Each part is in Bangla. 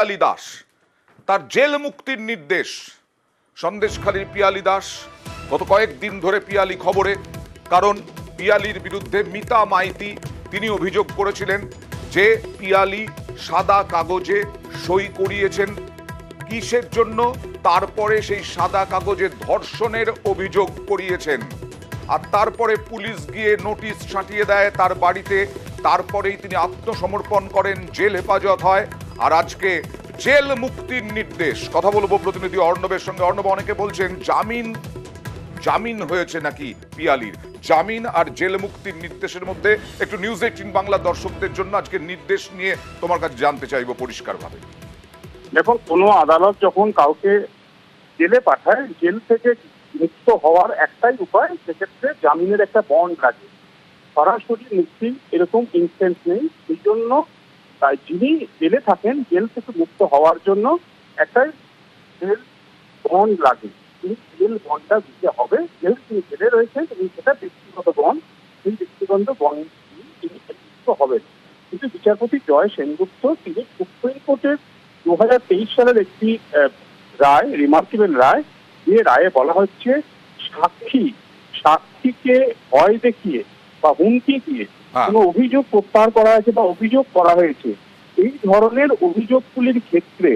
পিয়ালি দাস তার জেল মুক্তির নির্দেশ। সন্দেশখালীর পিয়ালি দাস গত কয়েকদিন ধরে পিয়ালি খবরে, কারণ পিয়ালির বিরুদ্ধে মিতা মাইতি তিনি অভিযোগ করেছিলেন যে পিয়ালি সাদা কাগজে সই করিয়েছেন। কিসের জন্য? তারপরে সেই সাদা কাগজে ধর্ষণের অভিযোগ করিয়েছেন, আর তারপরে পুলিশ গিয়ে নোটিশ ছাঁটিয়ে দেয় তার বাড়িতে। তারপরেই তিনি আত্মসমর্পণ করেন, জেল হেফাজত হয়, আর আজকে জেল মুক্তির নির্দেশ। কথা বলবো প্রতিনিধি অর্ণবের সঙ্গে। অর্ণব, অনেকে বলছেন জামিন হয়েছে নাকি পিয়ালির। জামিন আর জেল মুক্তির নির্দেশের মধ্যে একটু নিউজ 18 বাংলা দর্শকদের জন্য আজকে নির্দেশ নিয়ে তোমার কাছে জানতে চাইবো পরিষ্কারভাবে। দেখো, কোনো আদালত যখন কাউকে জেলে পাঠায়, জেল থেকে মুক্ত হওয়ার একটাই উপায়, সেক্ষেত্রে জামিনের একটা বন্ড লাগে। সরাসরি মুক্তি এরকম ইনস্ট্যান্স নেই। এই জন্য যিনি জেলে থাকেন, জেল থেকে মুক্ত হওয়ার জন্য একটাই জেল বন্ড লাগে। তিনি জেল বন্ডটা দিতে হবে। যেহেতু তিনি জেলে রয়েছেন এবং সেটা ব্যক্তিগত বন্ড, সেই ব্যক্তিগত বন্ড তিনি মুক্ত হবেন। কিন্তু বিচারপতি জয় সেনগুপ্ত তিনি সুপ্রিম কোর্টের 2023 সালের একটি রায়, রিমার্কেবল রায়, যে রায়ে বলা হচ্ছে সাক্ষীকে ভয় দেখিয়ে বা হুমকি দিয়ে কোনো অভিযোগ প্রত্যাহার করা হয়েছে বা অভিযোগ করা হয়েছে, এই ধরনের অভিযোগগুলির ক্ষেত্রে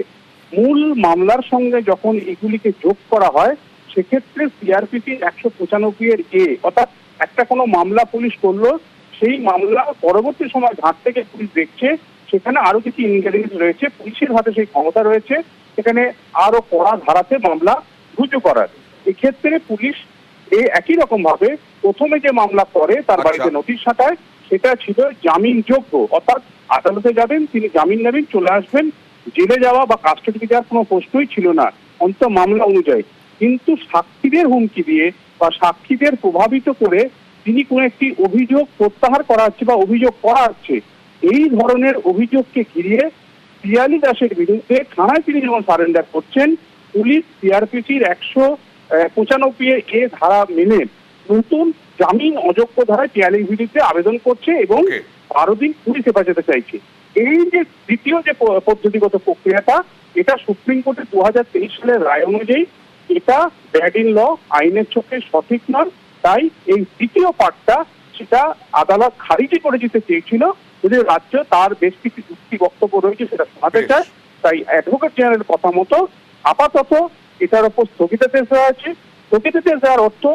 মূল মামলার সঙ্গে যখন এগুলিকে যোগ করা হয়, সেক্ষেত্রে সিআরপিসি 195 অর্থাৎ একটা কোনো মামলা পুলিশ করলো, সেই মামলা পরবর্তী সময় ঘাট থেকে পুলিশ দেখছে সেখানে আরো কিছু ইনগ্রেডিয়েন্ট রয়েছে, পুলিশের হাতে সেই ক্ষমতা রয়েছে সেখানে আরো কড়া ধারাতে মামলা রুজু করার। এক্ষেত্রে পুলিশ একই রকম ভাবে প্রথমে যে মামলা করে তার বাড়িতে নোটিশ ছাটায়, সেটা ছিল জামিনযোগ্য, অর্থাৎ আদালতে যাবেন, তিনি জামিন নেবেন, চলে আসবেন, জেলে যাওয়া বা কাস্টডিতে যাওয়ার কোনো প্রশ্নই ছিল না অন্তত মামলা অনুযায়ী। কিন্তু সাক্ষীদের হুমকি দিয়ে বা সাক্ষীদের প্রভাবিত করে তিনি কোনো একটি অভিযোগ প্রত্যাহার করা হচ্ছে বা অভিযোগ করা হচ্ছে, এই ধরনের অভিযোগকে ঘিরিয়ে পিয়ালি দাসের বিরুদ্ধে থানায় তিনি যখন সারেন্ডার করছেন, পুলিশ সিআরপিসির 195 ধারা মেনে নতুন জামিন অযোগ্য ধারায় পিয়ালির বিরুদ্ধে আবেদন করছে এবং 12 দিন পুলিশ হেফাজতে চাইছে। এই যে দ্বিতীয় যে পদ্ধতিগত প্রক্রিয়াটা, এটা সুপ্রিম কোর্টের 2023 সালের রায় অনুযায়ী এটা ব্যাড ইন ল, আইনের চোখে সঠিক নয়। তাই এই দ্বিতীয় পার্টটা সেটা আদালত খারিজি করে দিতে চেয়েছিল, যদি রাজ্য তার বেশ কিছু যুক্তি বক্তব্য রয়েছে সেটা শোনাতে চায়। তাই অ্যাডভোকেট জেনারেলের কথা মতো আপাতত এটার উপর স্থগিতাদেশ দেওয়া আছে। স্থগিতাদেশ দেওয়ার অর্থ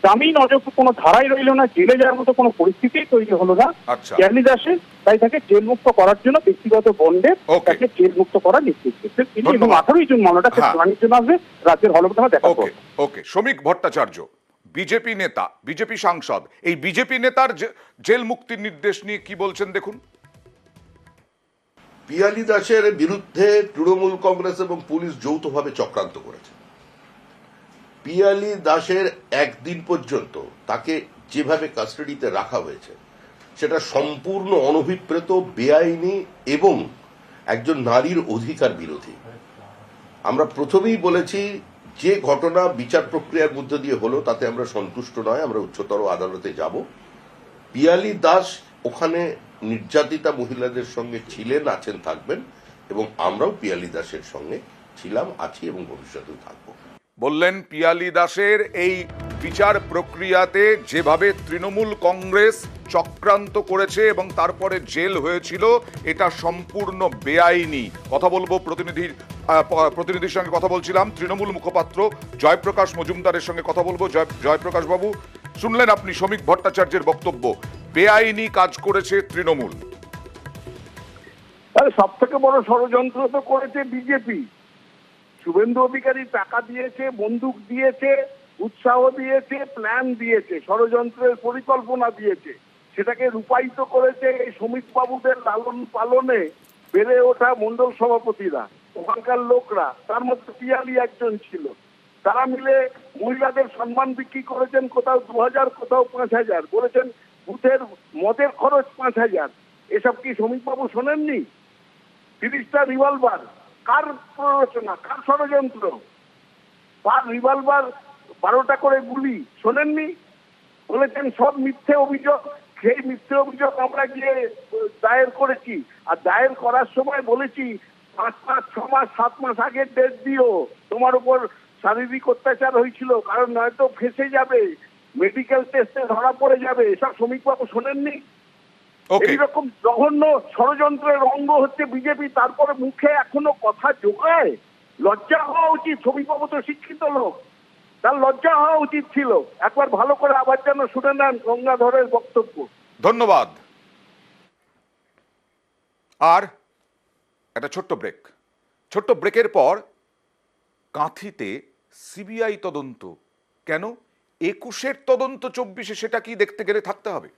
জামিন অযোগ্য কোনো ধারাই রইল না, জেলে যাওয়ার মতো কোনো পরিস্থিতি তৈরি হলো না পিয়ালি দাসের। তাই তাকে জেল মুক্ত করার জন্য ব্যক্তিগত বন্ডে তাকে জেল মুক্ত করার নির্দেশ দিচ্ছে তিনি, এবং 18 জুন মামলাটা শুনানির জন্য আসবে রাজ্যের হলফনামা দেখা করবে। ওকে, শ্রমিক ভট্টাচার্য, বিজেপি নেতা, বিজেপি সাংসদ, এই বিজেপি নেতার জেল মুক্তির নির্দেশ নিয়ে কি বলছেন দেখুন। পিয়ালি দাসের বিরুদ্ধে তৃণমূল কংগ্রেস এবং পুলিশ যৌথভাবে চক্রান্ত করেছে। পিয়ালি দাসের একদিন পর্যন্ত তাকে যেভাবে কাস্টাডিতে রাখা হয়েছে সেটা সম্পূর্ণ অনভিপ্রেত, বেআইনি এবং একজন নারীর অধিকার বিরোধী। আমরা প্রথমেই বলেছি যে ঘটনা বিচার প্রক্রিয়ার মধ্যে দিয়ে হলো তাতে আমরা সন্তুষ্ট নয়, আমরা উচ্চতর আদালতে যাব। পিয়ালি দাস ওখানে নির্যাতিতা মহিলাদের সঙ্গে ছিলেন, আছেন, থাকবেন, এবং আমরাও পিয়ালি দাসের সঙ্গে ছিলাম, আছি এবং ভবিষ্যতেও থাকবো। বললেন পিয়ালি দাসের এই বিচার প্রক্রিয়াতে যেভাবে তৃণমূল কংগ্রেস চক্রান্ত করেছে এবং তারপরে জেল হয়েছিল, এটা সম্পূর্ণ বেআইনি। কথা বলবো প্রতিনিধির সঙ্গে কথা বলছিলাম, তৃণমূল মুখপাত্র জয়প্রকাশ মজুমদারের সঙ্গে কথা বলবো। জয়প্রকাশ বাবু, শুনলেন আপনি শ্রমিক ভট্টাচার্যের বক্তব্য, বেআইনি কাজ করেছে তৃণমূল। সব থেকে বড় ষড়যন্ত্র তো করেছে বিজেপি। শুভেন্দু অধিকারী টাকা দিয়েছে, বন্দুক দিয়েছে, উৎসাহ দিয়েছে, প্ল্যান দিয়েছে, ষড়যন্ত্রের পরিকল্পনা দিয়েছে, সেটাকে রূপায়িত করেছে এই শ্রমিক বাবুদের লালন পালনে বেড়ে ওঠা মন্ডল সভাপতিরা, ওখানকার লোকরা, তার মধ্যে পিয়ালি একজন ছিল। তারা মিলে মহিলাদের সম্মান বিক্রি করেছেন, কোথাও 2000, কোথাও 5000, বলেছেন বুথের মদের খরচ 5000। এসব কি শ্রমিকবাবু শোনেননি? 30টা রিভলভার, কার প্ররোচনা, কার ষড়যন্ত্র? পার রিভলভার 12টা করে গুলি, শোনেননি? বলেছেন সব মিথ্যে অভিযোগ, সেই মিথ্যে অভিযোগ আমরা গিয়ে দায়ের করেছি, আর দায়ের করার সময় বলেছি 5 মাস 6 মাস 7 মাস আগের ডেট দিও, তোমার উপর শারীরিক অত্যাচার হয়েছিল, কারণ নয়তো ফেসে যাবে, মেডিকেল টেস্টে ধরা পড়ে যাবে। এসব শ্রমিকবাবু শোনেননি? ওকে, এইরকম জঘন্য ষড়যন্ত্রের অঙ্গ হচ্ছে বিজেপি, তারপরে মুখে এখনো কথা জোগায়। লজ্জা হওয়া উচিত। শ্রমিকবাবু তো শিক্ষিত লোক, তার লজ্জা হওয়া উচিত ছিল। একবার ভালো করে আবার যেন শুনে নেন গঙ্গাধরের বক্তব্য। ধন্যবাদ। আর একটা ছোট্ট ব্রেক। ছোট্ট ব্রেকের পর কাঁথিতে সিবিআই তদন্ত কেন, 21-এর তদন্ত 24-এ, সেটা কি দেখতে গেলে থাকতে হবে।